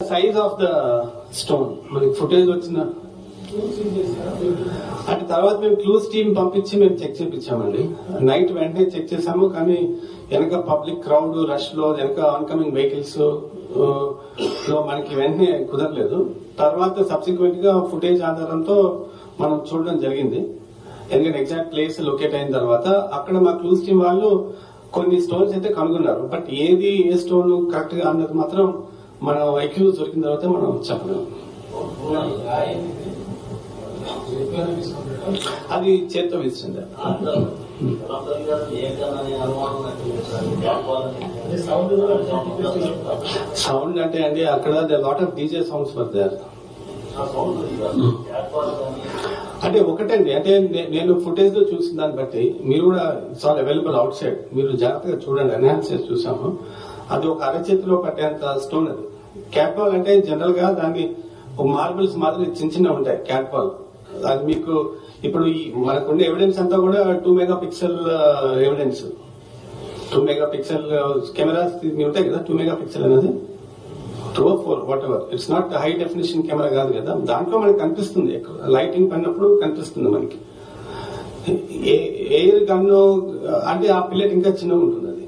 Size of the stone మనకి footage వచ్చిన అంటే తర్వాత మేము క్లూస్ టీమ్ పంపించి మేము చెక్ చేయించామండి. నైట్ వెంటనే చెక్ చేసాము, కానీ వెనక పబ్లిక్ క్రౌడ్ రష్ లో వెనక ఆన్కమింగ్ వెహికల్స్ లో మనకి వెంటనే కుదరలేదు. తర్వాత సబ్సిక్వెంట్ గా ఫుటేజ్ ఆధారంతో మనం చూడడం జరిగింది. ఎందుకంటే ఎగ్జాక్ట్ ప్లేస్ లొకేట్ అయిన తర్వాత అక్కడ మా క్లూస్ టీమ్ వాళ్ళు కొన్ని స్టోన్స్ అయితే కనుగొన్నారు. బట్ ఏది ఏ స్టోన్ కరెక్ట్ గా అన్నది మాత్రం మనం అక్యూజ్ దొరికిన తర్వాత మనం చెప్పలేము. అది చేత్తో విసిరింది. సౌండ్ అంటే అండి అక్కడ lot of DJ sounds were there. అంటే ఒకటండి, అంటే నేను ఫుటేజ్ లో చూసిన దాన్ని బట్టి మీరు కూడా it's all available out side, మీరు జాగ్రత్తగా చూడండి. ఎన్హాన్స్ చేసి చూసాము. అది ఒక అరచేతిలో పట్టేంత స్టోన్. అది క్యాట్ బాల్ అంటే జనరల్ గా దాన్ని మార్బుల్స్ మాదిరి చిన్న చిన్న ఉంటాయి క్యాట్ బాల్. అది మీకు ఇప్పుడు మనకున్న ఎవిడెన్స్ అంతా కూడా 2 మెగాపిక్సెల్ ఎవిడెన్స్. 2 మెగాపిక్సెల్ కెమెరాస్ ఉంటాయి కదా. 2 మెగాపిక్సెల్ అనేది 2 or 4 what ever. It's not high definition camera కాదు కదా. దాంట్లో మనకి కనిపిస్తుంది, లైటింగ్ పడినప్పుడు కనిపిస్తుంది మనకి. ఎయిర్ గన్ను అంటే ఆ పిల్లెట్ ఇంకా చిన్నగా ఉంటుంది అది.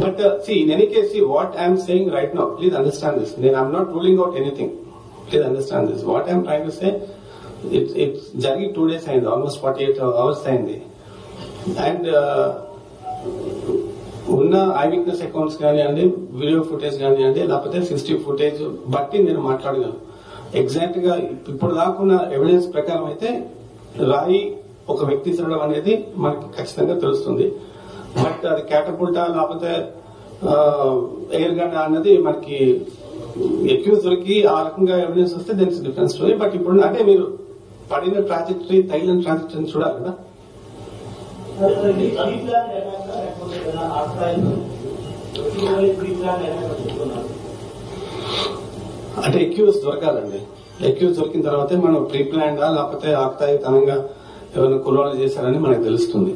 But see, in any case, what I am saying right now, please understand this. I am not ruling out anything. Please understand this. What I am trying to say, it's జరిగి 2 days అయింది, almost 48 hours అయింది. And ఉన్న I witness accounts కానివ్వండి, video footage కానివ్వండి, లేకపోతే system footage బట్టి నేను మాట్లాడగలను. ఎగ్జాక్ట్ గా ఇప్పుడు దాకున్న ఎవిడెన్స్ ప్రకారం అయితే రాయి ఒక వ్యక్తి చదవడం అనేది మనకి ఖచ్చితంగా తెలుస్తుంది. బట్ అది క్యాటపుల్టా లేకపోతే ఎయిర్ గన్ అన్నది మనకి ఎక్యూజ్ దొరికి ఆ రకంగా ఎవిడెన్స్ వస్తే దెన్ డిఫరెంట్ స్టోరీ. బట్ ఇప్పుడు అంటే మీరు పడిన ట్రాజెక్టరీ, తగిలిన ట్రాజెక్టరీని చూడాలి కదా. అంటే ఎక్యూజ్ దొరకాలండి. ఎక్యూజ్ దొరికిన తర్వాతే మనం ప్రీ ప్లాన్డా లేకపోతే ఆక్తాయితనంగా ఏమైనా కులాలు చేశారని మనకు తెలుస్తుంది.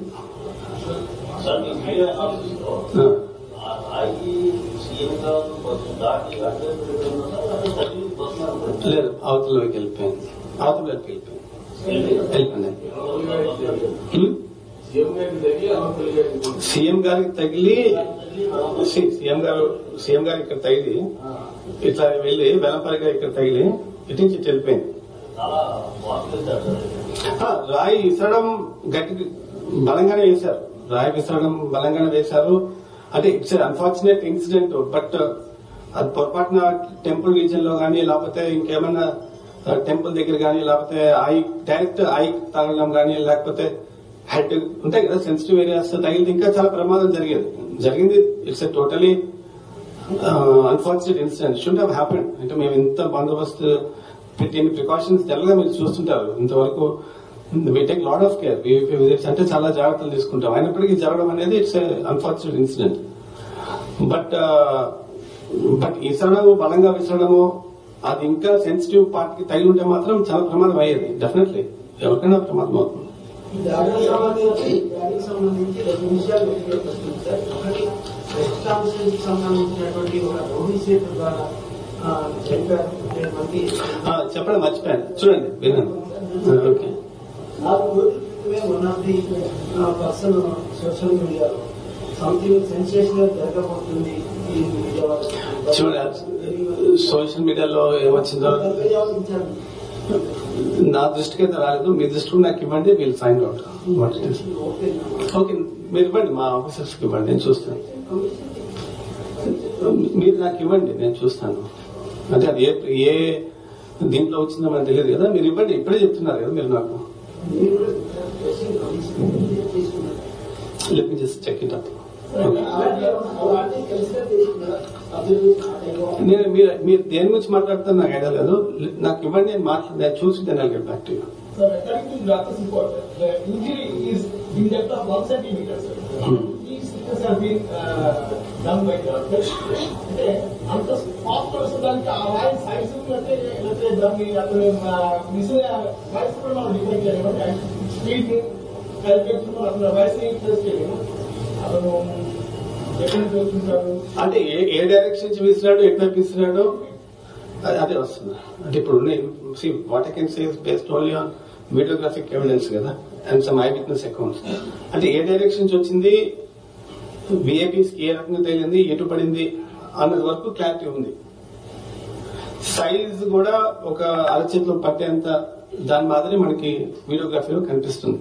లేదు, అవతలకి వెళ్ళిపోయింది. సీఎం గారికి తగిలి సీఎం గారు ఇక్కడ తగిలి ఇట్లా వెళ్లి వెలంపల్లిగా ఇక్కడ తగిలి ఇటు నుంచి ఇటు వెళ్ళిపోయింది. రాయి విసరడం గట్టి బలంగానే వేశారు. రాయి విసరడం బలంగానే వేశారు. అంటే ఇట్స్ అన్ఫార్చునేట్ ఇన్సిడెంట్. బట్ అది పొరపాటున టెంపుల్ రీజన్ లో గానీ, లేకపోతే ఇంకేమైనా టెంపుల్ దగ్గర గానీ, లేకపోతే డైరెక్ట్ ఐ తగలడం గానీ, లేకపోతే హెడ్ ఉంటాయి కదా సెన్సిటివ్ ఏరియాస్ తగిలితే ఇంకా చాలా ప్రమాదం జరిగింది. It's a totally unfortunate incident. Should have happened. అంటే మేము ఇంత బందోబస్తు పెట్టి ప్రికాషన్స్ జనరల్ గా మీరు చూస్తుంటారు. ఇంతవరకు we take lot of care. అంటే చాలా జాగ్రత్తలు తీసుకుంటాం. అయినప్పటికీ జరగడం అనేది ఇట్స్ అన్ఫార్చునేట్ ఇన్సిడెంట్. బట్ విసరడము, బలంగా విసరడము, అది ఇంకా సెన్సిటివ్ పార్ట్ కి తగిలి ఉంటే మాత్రం చాలా ప్రమాదం అయ్యేది. డెఫినెట్లీ ఎవరికైనా ప్రమాదం అవుతుంది. చెప్పడం మర్చిపోయాను, చూడండి విన్నాను. Okay, one of the person on social media, something sensational జరగబోతుంది చూడండి. సోషల్ మీడియాలో ఏమొచ్చిందో నా దృష్టికి అయితే రాలేదు. మీ దృష్టికి నాకు ఇవ్వండి, wheel find out what it is. Okay, మీరు ఇవ్వండి, మా ఆఫీసర్స్ కి ఇవ్వండి, నేను చూస్తాను. మీరు నాకు ఇవ్వండి, నేను చూస్తాను. అంటే అది ఏ దీంట్లో వచ్చిందో మనకు తెలియదు కదా. మీరు ఇవ్వండి, ఇప్పుడే చెప్తున్నారు కదా మీరు నాకు. Let me just check it up. మీరు దేని గురించి మాట్లాడుతారు నాకు ఐడియా లేదు. నాకు ఇవ్వండి, నేను చూసి then I'll get back to you. Sir, according to Doctor's report, the injury is in depth of 1 centimeter. These stitches have been done by doctors. అంత స్పాట్ వస్తుందానికి ఆ వాయిస్ సైజ్ లేకపోతే దాన్ని అతను మిషన్ వాయిస్ కూడా మనం డిఫైన్ చేయలేము. Speed calculate అతను voice test చేయలేము. అతను ఎక్కడ చూస్తుంటారు? అంటే ఏ డైరెక్షన్ నుంచి విసిరాడు, ఎటువైపు విసిరాడు అదే వస్తుంది. అంటే ఇప్పుడు what I can say based only on videographic evidence కదా and some eyewitness accounts. అంటే ఏ డైరెక్షన్ నుంచి వచ్చింది, విఐపీస్ కి ఏ రకంగా తేలింది, ఎటు పడింది అన్నది వరకు క్లారిటీ ఉంది. సైజ్ కూడా ఒక అరచేతిలో పట్టేంత దాని మాదిరి మనకి వీడియోగ్రఫీలో కనిపిస్తుంది.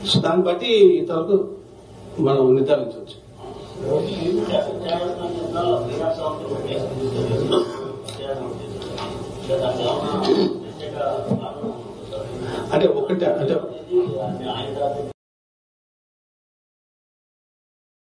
సో దాన్ని బట్టి ఇంతవరకు మనం నిర్ధారించవచ్చు. అంటే ఒకటి అంటే